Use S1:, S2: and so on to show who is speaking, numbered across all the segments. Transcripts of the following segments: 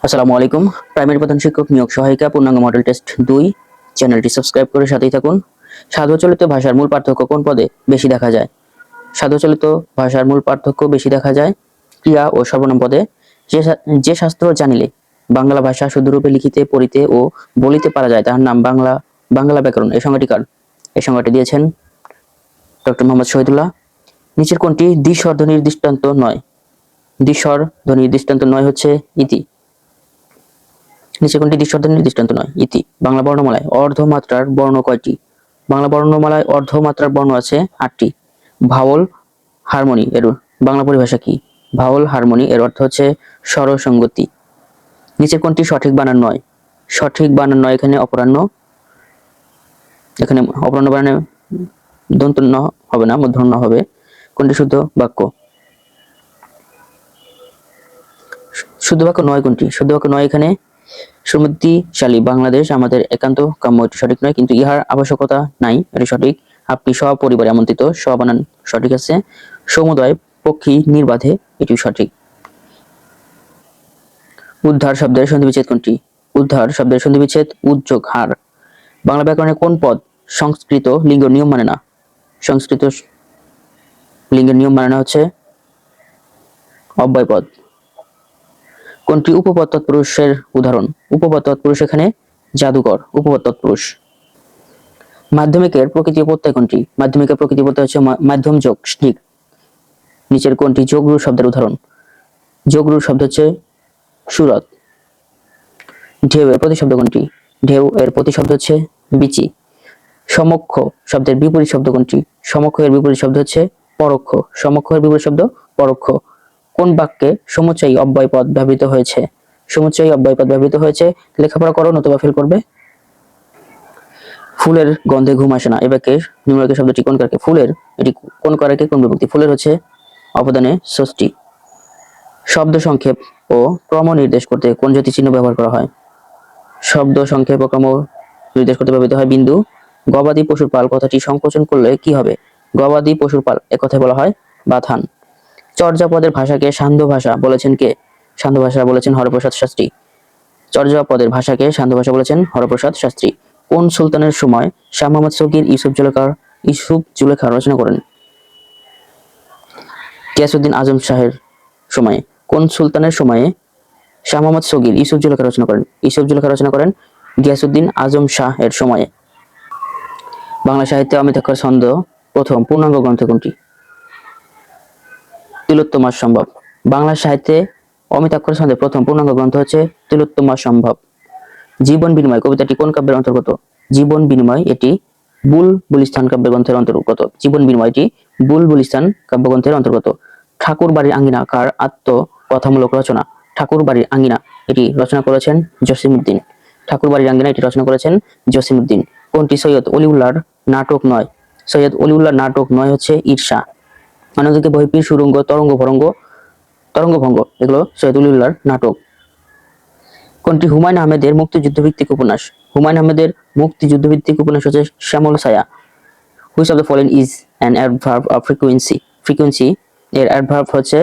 S1: আসসালামু আলাইকুম। প্রাইমারি প্রধান শিক্ষক নিয়োগ সহায়িকা পূর্ণাঙ্গ মডেল টেস্ট 2 চ্যানেলটি সাবস্ক্রাইব করে সাথেই থাকুন। সাধুচলিত ভাষার মূল পার্থক্য কোন পদে বেশি দেখা যায়? সাধুচলিত ভাষার মূল পার্থক্য বেশি দেখা যায় ক্রিয়া ও সর্বনাম পদে। যে শাস্ত্র জানিলে বাংলা ভাষা শুদ্ধরূপে লিখিতে পড়িতে ও বলিতে পারা যায় তার নাম বাংলা ব্যাকরণ। এই সংজ্ঞাটি দিয়েছেন ডক্টর মোহাম্মদ শহীদুল্লাহ। নিচের কোনটি দ্বিস্বর ধ্বনির দৃষ্টান্ত নয়? দ্বিস্বর ধ্বনির দৃষ্টান্ত নয় হচ্ছে ইতি। নিচে কোনটি দ্বিস্বরধ্বনির দৃষ্টান্ত নয়? ইতি। বাংলা বর্ণমালায় অর্ধমাত্রার বর্ণ কয়টি? বাংলা বর্ণমালায় অর্ধমাত্রার বর্ণ আছে 8টি। ভাওয়াল হারমোনি এর বাংলা পরিভাষা কি? ভাওয়াল হারমোনি এর অর্থ হচ্ছে স্বরসঙ্গতি। নিচের কোনটি সঠিক বানান নয়? সঠিক বানান নয় এখানে অপরাহ্ন। এখানে অপরাহ্ন বানানে দন্ত ন হবে না, মূর্ধন্য হবে। কোনটি শুদ্ধ বাক্য? শুদ্ধ বাক্য নয় কোনটি? শুদ্ধ বাক্য নয় এখানে সমৃদ্ধিশালী বাংলাদেশ আমাদের একান্ত কাম্য। এটি সঠিক নয়, কিন্তু ইহার আবশ্যকতা নাই, এটি সঠিক। আপনি সপরিবারে আমন্ত্রিত, বানান সঠিক আছে। সমুদয় পক্ষী নির্বাধে, এটি সঠিক। উদ্ধার শব্দের সন্ধিবিচ্ছেদ কোনটি? উদ্ধার শব্দের সন্ধিবিচ্ছেদ উদ্যোগ হার। বাংলা ব্যাকরণে কোন পদ সংস্কৃত লিঙ্গ নিয়ম মানে না? সংস্কৃত লিঙ্গের নিয়ম মানে না হচ্ছে অব্যয় পদ। কোনটি উপপদ তৎপুরুষের উদাহরণ? উপপদ তৎপুরুষ এখানে জাদুকর, উপপদ তৎপুরুষ। মাধ্যমিকের প্রকৃতি প্রত্যয় কোনটি? মাধ্যমিকের প্রকৃতি প্রত্যয় হচ্ছে মাধ্যম যোগ স্নিক। নিচের কোনটি যোগরূ শব্দের উদাহরণ? যোগরূ শব্দ হচ্ছে সুরত। ঢেউ এর প্রতিশব্দ কোনটি? ঢেউ এর প্রতিশব্দ হচ্ছে বিচি। সমক্ষ শব্দের বিপরীত শব্দ কোনটি? সমক্ষ এর বিপরীত শব্দ হচ্ছে পরোক্ষ। সমক্ষ এর বিপরীত শব্দ পরোক্ষ। কোন বাক্যে সমুচ্চয়ী অব্যয় পদ ব্যবহৃত হয়েছে? সমুচ্চয়ী অব্যয় পদ ব্যবহৃত হয়েছে। লেখাপড়া করো নতুবা ফেল করবে। ফুলের গন্ধে ঘুম আসে না, এ বাক্যে নিম্নলিখিত শব্দটি কোন কারকে? ফুলের, এটি কোন কারকে কোন বিভক্তি? ফুলের হচ্ছে অবদানে ষষ্ঠী। শব্দ সংক্ষেপ ও ক্রম নির্দেশ করতে কোন জ্যোতি চিহ্ন ব্যবহার করা হয়? শব্দ সংক্ষেপ ও ক্রম নির্দেশ করতে ব্যবহৃত হয় বিন্দু। গবাদি পশুর পাল কথাটি সংকোচন করলে কি হবে? গবাদি পশুর পাল এ কথায় বলা হয় বাথান। চর্যাপদের ভাষাকে সান্ধ্য ভাষা বলেছেন কে? সান্ধ্য ভাষা বলেছেন হরপ্রসাদ শাস্ত্রী। চর্যাপদের ভাষাকে সান্ধ্য ভাষা বলেছেন হরপ্রসাদ শাস্ত্রী। কোন সুলতানের সময় শাহ মোহাম্মদ শৌকির ইউসুফ জুলেখা রচনা করেন? গিয়াসউদ্দিন আজম শাহের সময়ে। কোন সুলতানের সময়ে শাহ মোহাম্মদ শৌকির ইউসুফ জুলেখা রচনা করেন? ইউসুফ জুলেখা রচনা করেন গিয়াসউদ্দিন আজম শাহ এর সময়ে। বাংলা সাহিত্যে অমিতাক্ষর ছন্দ প্রথম পূর্ণাঙ্গ গ্রন্থ কোনটি? তিলোত্তমা সম্ভব। বাংলা সাহিত্যে অমিতাক্ষর ছন্দে প্রথম পূর্ণাঙ্গ গ্রন্থ হচ্ছে তিলোত্তমা সম্ভব। জীবন বিনিময় কবিতাটি কোন কাব্যের অন্তর্গত? জীবন বিনিময় এটি বুলবুলিস্তান কাব্যগ্রন্থের অন্তর্গত। জীবন বিনিময় এটি বুলবুলিস্তান কাব্যগ্রন্থের অন্তর্গত। ঠাকুর বাড়ির আঙ্গিনা কার আত্মকথামূলক রচনা? ঠাকুর বাড়ির আঙ্গিনা এটি রচনা করেছেন জসিমউদ্দিন। ঠাকুর বাড়ির আঙ্গিনা এটি রচনা করেছেন জসিমউদ্দিন। কোনটি সৈয়দ অলিউল্লাহর নাটক নয়? সৈয়দ অলিউল্লাহর নাটক নয় হচ্ছে ঈর্ষা। অন্যদিকে বহির্পীর সুরঙ্গ তরঙ্গভঙ্গ এগুলো সৈয়দ অলিউল্লাহর নাটক। কোনটি হুমায়ুন আহমেদের মুক্তিযুদ্ধভিত্তিক উপন্যাস? হুমায়ুন আহমেদের মুক্তিযুদ্ধভিত্তিক উপন্যাস হচ্ছে Shyamal Chhaya. Which of the following is an adverb of frequency? Frequency এর অ্যাডভার্ব হচ্ছে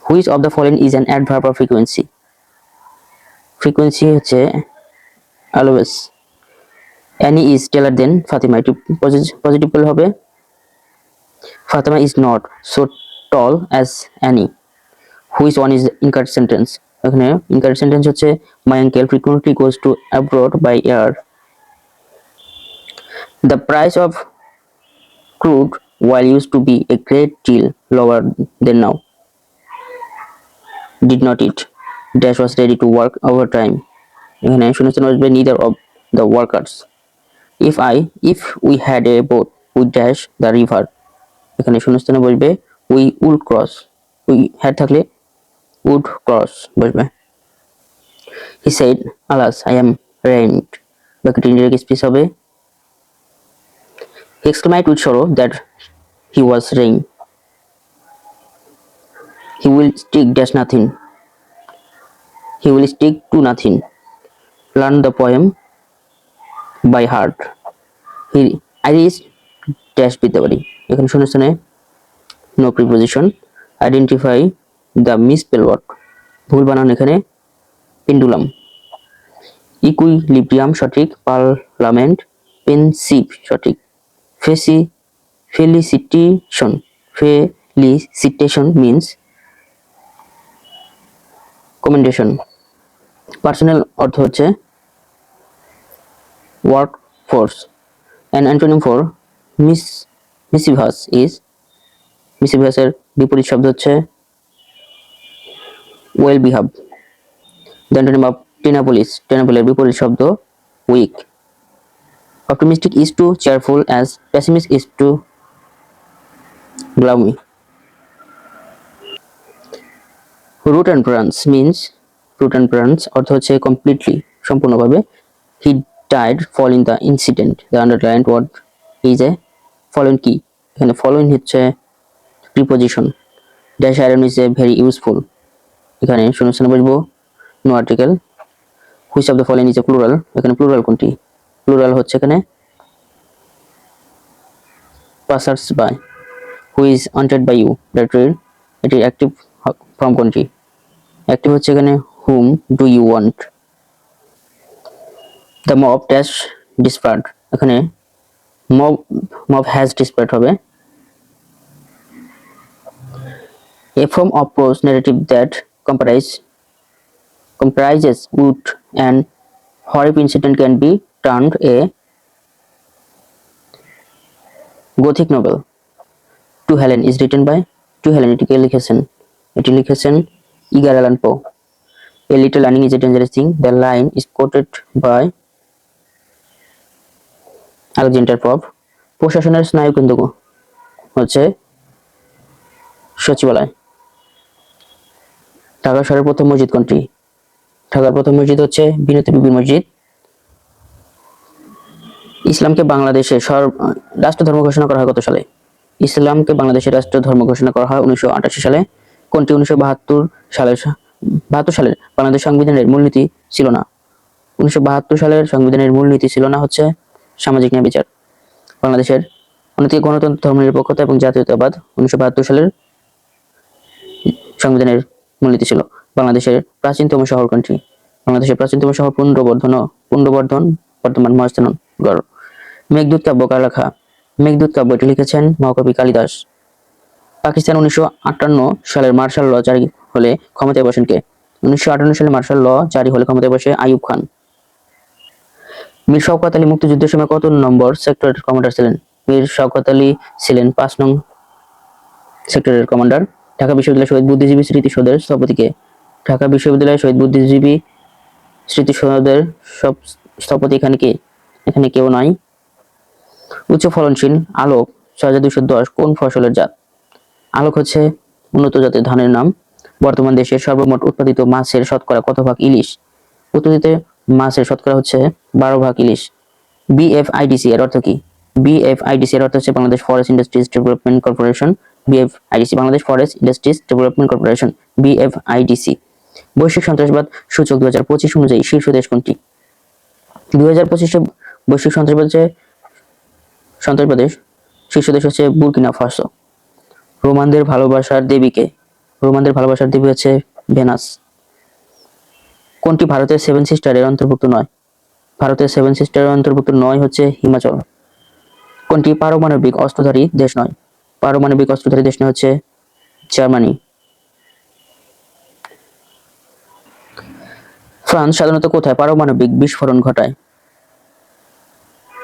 S1: which of the following is an adverb of frequency? Frequency হচ্ছে always. Annie is taller than Fatima, এটি পজিটিভ করলে হবে Fatima is not so tall as Annie. Which one is incorrect sentence? এখানে incorrect sentence হচ্ছে my uncle frequently goes to abroad by air. The price of crude oil used to be a great deal lower than now. Did not it? Dash was ready to work overtime. এখানে শূন্যস্থান বসবে neither of the workers. If we had a boat we dash the river. এখানে শূন্যস্থানে বসবে we would cross. we had থাকলে would cross বসবে। He said, alas, I am ruined. বাক্যটি indirect speech হবে he exclaimed with sorrow that he was ruined. He will stick dash nothing. He will stick to nothing. Learn the poem by heart. I reached dash with the body. এখানে শূন্যস্থানে no preposition. Identify the misspelled word. ভুল বানান এখানে pendulum. Equilibrium সঠিক, parliament pensive সঠিক, felicitation means commendation. Personnel অর্থ হচ্ছে work force. An antonym for mischievous is, মিসিভাসের বিপরীত শব্দ হচ্ছে well behave. The antonym of টেনাপোলিস, টেনাপোলের বিপরীত শব্দ weak. Optimistic is to cheerful as pessimist is to gloomy. Root and branch means, root and branch অর্থ হচ্ছে কমপ্লিটলি সম্পূর্ণভাবে। He died fall in the incident, the underlined word is a following কি, এখানে following হচ্ছে preposition. Dash iron is a very useful, এখানে শূন্যস্থানে বসবো no article. Which of the following is a plural, এখানে প্লুরাল কোনটি, plural হচ্ছে এখানে passers by. Who is wanted by you, that read, এটি অ্যাক্টিভ ফর্ম কোনটি, অ্যাক্টিভ হচ্ছে এখানে whom do you want. The mob dash dispersed, এখানে mob has ডিসপার্ট হবে। A form of prose narrative that comprises wit and horrific incident can be termed a Gothic novel. To Helen is written by, To Helen এটি লিখেছেন Edgar Allan পো। A little learning is a dangerous thing. The line is quoted by Alexander pop. প্রশাসনের স্নায়ুকেন্দ্র হচ্ছে সচিবালয়। ঢাকা শহরের প্রথম মসজিদ কোনটি, ঢাকার প্রথম মসজিদ হচ্ছে বিনতি বিবি মসজিদ। ইসলামকে বাংলাদেশের রাষ্ট্র ধর্ম ঘোষণা করা হয় কত সালে, ইসলামকে বাংলাদেশের রাষ্ট্র ধর্ম ঘোষণা করা হয় 1988 সালে। কোনটি 1972 সালের বাংলাদেশ সংবিধানের মূলনীতি ছিল না, 1972 সালের সংবিধানের মূলনীতি ছিল না হচ্ছে সামাজিক ন্যায় বিচার। বাংলাদেশের অন্যদিকে গণতন্ত্র, ধর্মনিরপেক্ষতা এবং জাতীয়তাবাদ 1972 সালের সংবিধানের মূলনীতি ছিল। বাংলাদেশের প্রাচীনতম শহর কোনটি, বাংলাদেশের প্রাচীনতম শহর পুন্ড্রবর্ধন, বর্তমান মহাস্থানগড়। মেঘদূত কাব্য কার লেখা, মেঘদূত কাব্যটি লিখেছেন মহাকবি কালিদাস। পাকিস্তান 1958 সালের মার্শাল ল জারি হলে ক্ষমতায় বসেন কে, 1958 সালে মার্শাল ল জারি হলে ক্ষমতায় বসে আইয়ুব খান। মীর শওকত আলী মুক্তিযুদ্ধের সময় কত নম্বর সেক্টরের কমান্ডার ছিলেন, মীর শওকত আলী ছিলেন 5 নং সেক্টরের কমান্ডার। ঢাকা বিশ্ববিদ্যালয় শহীদ বুদ্ধিজীবী স্মৃতিসৌধের স্থপতি কে, ঢাকা বিশ্ববিদ্যালয় শহীদ বুদ্ধিজীবী স্মৃতিসৌধের স্থপতি এখানে কেউ নাই। উচ্চ ফলনশীল আলোক 6210 কোন ফসলের জাত, আলোক হচ্ছে উন্নত জাতের ধানের নাম। বর্তমান দেশের সর্বমোট উৎপাদিত মাছের শতকরা কত ভাগ ইলিশ, উৎপাদিত মাছের শতকরা হচ্ছে 12 ভাগ ইলিশ। বিএফআইডিসি এর অর্থ কি, বিএফআইডিসি এর অর্থ হচ্ছে Bangladesh forest industries development corporation. BFIDC Bangladesh forest industries development corporation, BFIDC. বৈশ্বিক সন্ত্রাসবাদ সূচক 2025 অনুযায়ী শীর্ষ দেশ কোনটি, 2025 বৈশ্বিক সন্ত্রাসবাদের শীর্ষ দেশ হচ্ছে বুর্কিনা ফাসো। রোমানদের ভালোবাসার দেবীকে, রোমানদের ভালোবাসার দেবী হচ্ছে ভেনাস। কোনটি ভারতের 7 সিস্টারের অন্তর্ভুক্ত নয়, ভারতের 7 সিস্টারের অন্তর্ভুক্ত নয় হচ্ছে হিমাচল। কোনটি পারমাণবিক অস্ত্রধারী দেশ নয়, পারমাণবিক অস্ত্রধারী দেশ নয় হচ্ছে জার্মানি। ফ্রান্স সাধারণত কোথায় পারমাণবিক বিস্ফোরণ ঘটায়,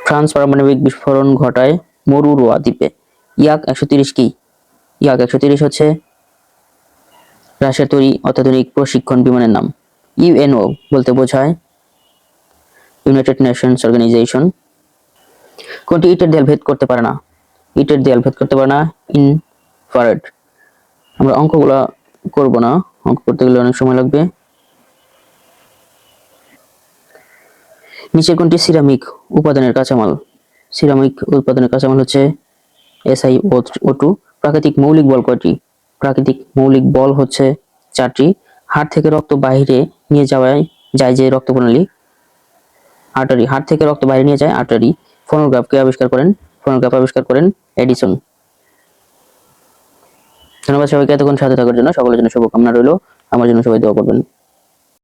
S1: ফ্রান্স পারমাণবিক বিস্ফোরণ ঘটায় মরুরোয়া দ্বীপে। ইয়াক 130 কি, ইয়াক 130 হচ্ছে রাশিয়ার তৈরি অত্যাধুনিক প্রশিক্ষণ বিমানের নাম। ইউএনও বলতে বোঝায় ইউনাইটেড নেশনস অর্গানাইজেশন। কোনটি ইটের দেয়াল ভেদ করতে পারে না, ইটের দেয়াল ভেদ করতে পারে না ইনফ্রারেড। আমরা অঙ্কগুলো করব না, অঙ্ক করতে গেলে অনেক সময় লাগবে। নিচে কোনটি সিরামিক উপাদানের কাঁচামাল, সিরামিক উৎপাদনের কাঁচামাল হচ্ছে SiO2। প্রাকৃতিক মৌলিক বল কয়টি, প্রাকৃতিক মৌলিক বল হচ্ছে 4টি। হাড় থেকে রক্ত বাইরে নিয়ে যায় যে রক্ত প্রণালী, আর্টারি, হাড় থেকে রক্ত বাইরে নিয়ে যায় আর্টারি। ফোনোগ্রাফ কে আবিষ্কার করেন, ফোনোগ্রাফ আবিষ্কার করেন এডিসন। ধন্যবাদ সবাইকে এতক্ষণ সাথে থাকার জন্য, সকলের জন্য শুভকামনা রইল। আমার জন্য সবাই দোয়া করবেন।